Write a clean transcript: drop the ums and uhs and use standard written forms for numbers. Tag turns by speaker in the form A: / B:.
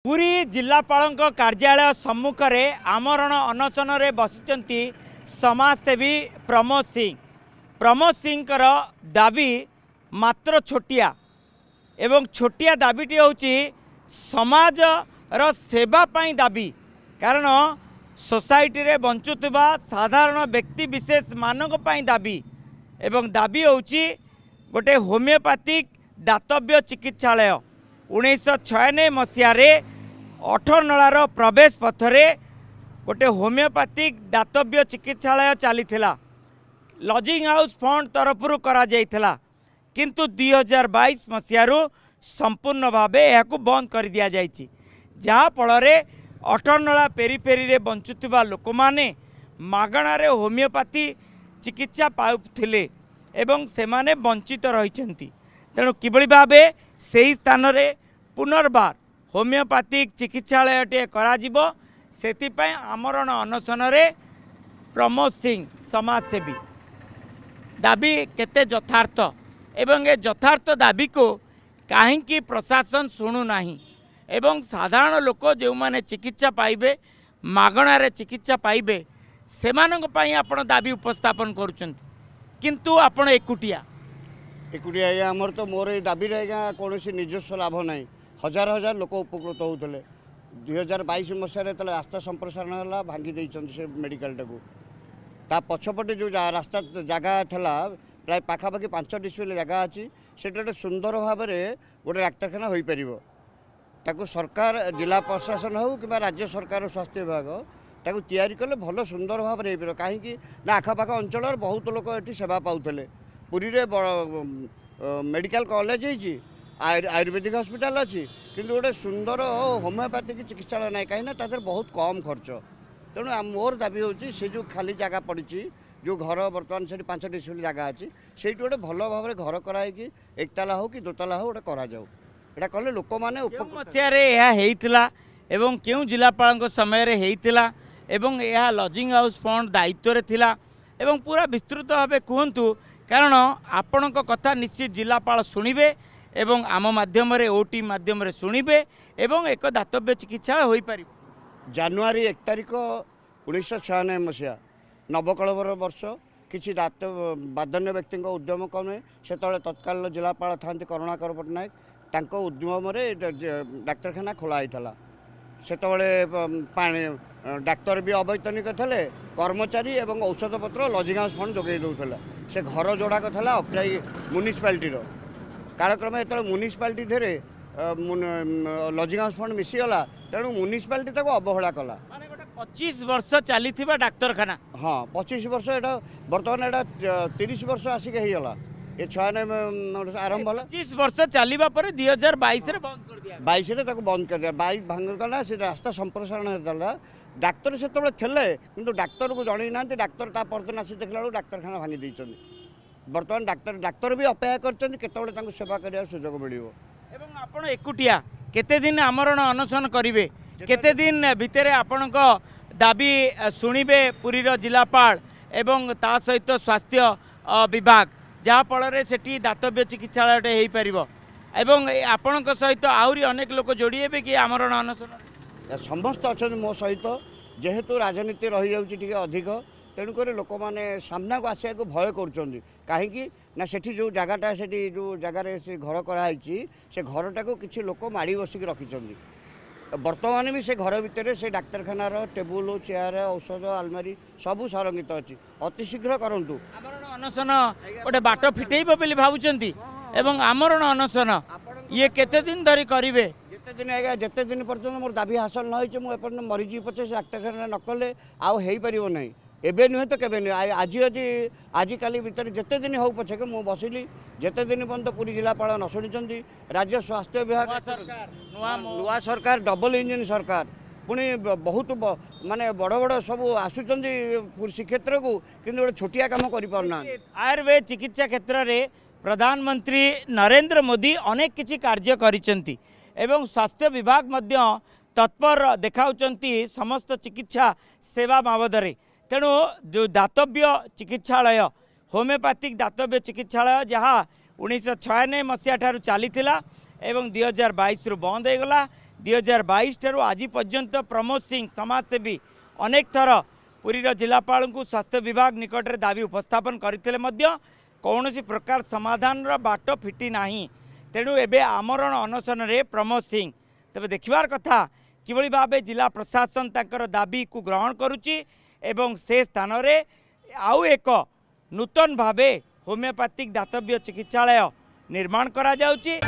A: पुरी जिलापाल कार्यालय सम्मुख में आमरण अनशन बसी समाजसेवी प्रमोद सिंह दाबी मात्र छोटिया एवं छोटिया दाबीटी हूँ समाज सेवा पाई दाबी। कारण सोसाइटी रे बंचुवा साधारण व्यक्ति विशेष मानक पाई दाबी एवं दाबी हूँ गोटे होमियोपैथिक दातव्य चिकित्सालय 1996 मसीह अठरनलार प्रवेश पथरे गोटे होमियोपैथिक दातव्य चिकित्सालय चली लजिंग हाउस फंड तरफरु करा जाइथिला किंतु 2022 मसीह संपूर्ण भावे यह बंद कर दिया जाइछि। जहाँ फल अठरनला पेरीफेरी रे बंचुवा लोक माने मागणारे होमियोपैथी चिकित्सा पाउथिले एवं सेमाने वंचित रहिछन्ति। तेणु किभଳି भावे सेही स्थान रे पुनर्बार होमियोपैथिक चिकित्सालयटे कराजिबो सेतिपय आमरण अनशन रे प्रमोद सिंह समाजसेवी दाबी केते यथार्थ एवं ए यथार्थ दाबी को काहींकी प्रशासन शुणु नाही एवं साधारण लोक जो माने चिकित्सा पाइबे मागणारे चिकित्सा पाइबे सेमानक पई आपण दाबी उपस्थापन करूछन्ति किंतु आपण एकुटिया
B: आज्ञा आमर तो मोर ये दाबी आज्ञा कौन निजस्व लाभ ना हजार हजार लोक उपकृत होते 2022 मसीह जो रास्ता संप्रसारण है भांगी से मेडिकल टाक ता पछपटे जो रास्ता जगह था प्राय पाखापाखि 5 डिस्प्ले जगह अच्छी से गोटे सुंदर भाव में गोटे डाक्तखाना हो पार ताकू सरकार जिला प्रशासन हो कि राज्य सरकार स्वास्थ्य विभाग ताकू तैयारी कले भल सुंदर भाव में हो कहीं आखपाख अंचल बहुत लोक ये सेवा पाते पुरी रे मेडिकल कॉलेज होती आयुर्वेदिक हॉस्पिटल अच्छी किंतु गोटे सुंदर होमियोपैथिक चिकित्सालय ना कहीं बहुत कम खर्च। तेणु मोर दाबी होची से जो खाली जगह पड़ी जो घर बर्तमान से 5 डिस्प्ले जगह अच्छी से गोटे भल भाव में घर कराई एक ताला हो कि 2 ताला हो गोटे करा कले लोक मैंने
A: एवं क्यों जिलापाल समय एवं यह लजिंग हाउस फंड दायित्व थिला एवं पूरा विस्तृत भाव कहतु कारण आपण कथा निश्चित जिलापाल शुणिबे एवं आम माध्यम ओटी माध्यम शुणिबे एवं एक दातव्य चिकित्सालय हो पार।
B: जानुरी 1 तारिख 1996 मसीहा नवकलवर वर्ष किसी बादन्य व्यक्ति उद्यम कमे से तत्काल जिलापाल था करुणाकर पट्टनायक तांको उद्यम डाक्तखाना खोला होता से पानी डाक्तर भी अवैतनिक थे कर्मचारी एवं औषध पत्र लजिंग हाउस फंड जोगे दूसरा से घर जोड़ाक था अक्राई म्यूनिसिपालिटी कालक्रम जो म्यूनिसिपालिटी थे लजिंग हाउस फंड मिसीगला तेणु म्यूनिसिपालिटी अवहेला कला
A: 25 वर्ष चली डाक्तरखाना
B: हाँ 25 वर्ष एटा बर्तमान एटा 30 वर्ष आसिक होगा ये 96 आरंभ होला
A: 25 वर्ष चलवा 2022 रे बंद कर दिया
B: 22 रे बंद कर दिया 22 भांग कला से रास्ता संप्रसारण होता डाक्तर से थे किंतु डाक्तर को जन ना डाक्तर ता परदिन आसी देखला डाक्तरखाना भांगी देइछन बर्तमान डाक्तर भी अपेक्षा करते सेवा करने सुजोग मिल
A: आपण एकुटिया केते दिन आमरण अनशन करिवे केते दिन भितर आपण दाबी शुणिबे पुरी जिलापाल एवं ता सहित स्वास्थ्य विभाग जहाँ फल से दातव्य चिकित्सालय हो पार एवं आपण सहित आहरी अनेक लोक जोड़े कि आमरण अनशन
B: समस्त अच्छा मो सहित जेहेतु राजनीति रही जाऊँगी अधिक तेणुक लोक मैंने सामना को आसा को भय करें सेठी जो जगटा से जो जगार से घर कराई से घरटा को किसी लोक माड़ी बसिक रखिंट बर्तमान भी से घर भितर से डाक्तखानार टेबुल चेयर औषध आलमारी सबू संरक्षित अच्छी अति शीघ्र करूँ
A: अनशन गोटे बाट फिटेब बोली भावुंट एवं आमरण अनशन ये केते दिन धरी करेंगे
B: जिते दिन आज्ञा जिते दिन पर्यटन मोर दाबी हासिल न हो मरीजी पचे से डाक्तखाना नकले आउ पार ना एबे नुहे तो केबे नुहे आज काली भितर जिते दिन हो पछे मु बसिली जिते दिन पर्यटन पुरी जिलापाल न शुणी राज्य स्वास्थ्य विभाग नुआ सरकार डबल इंजिन सरकार पुणी बहुत माने बड़ बड़ सब आसुचंदी श्रीक्षेत्र को किंतु गोटे छोटिया काम करना
A: आयुर्वेद चिकित्सा क्षेत्र में प्रधानमंत्री नरेंद्र मोदी अनेक किछि कार्य करिसेंती एवं स्वास्थ्य विभाग मध्य तत्पर देखाउचंती समस्त चिकित्सा सेवा बाबदरे। तेणु जो दातव्य चिकित्सालय होमियोपैथिक दातव्य चिकित्सालय जहाँ 1996 मसीहा ठारू चली एवं 2022 रु बंद हो गला 2022 ठारू आज पर्यंत प्रमोद सिंह समाजसेवी अनेक थर पुरीर जिलापाल को स्वास्थ्य विभाग निकट में दाबी उपस्थापन करते कौन प्रकार समाधान बाट फिटी ना तेणु एवं आमरण अनशन रे प्रमोद सिंह तेज देखिबार कथा किभली भावे जिला प्रशासन तांकर दाबी को ग्रहण करुच्ची एवं से स्थान रे आउ एक नूतन भावे होमियोपैथिक दातव्य चिकित्सालय निर्माण करा जाउची।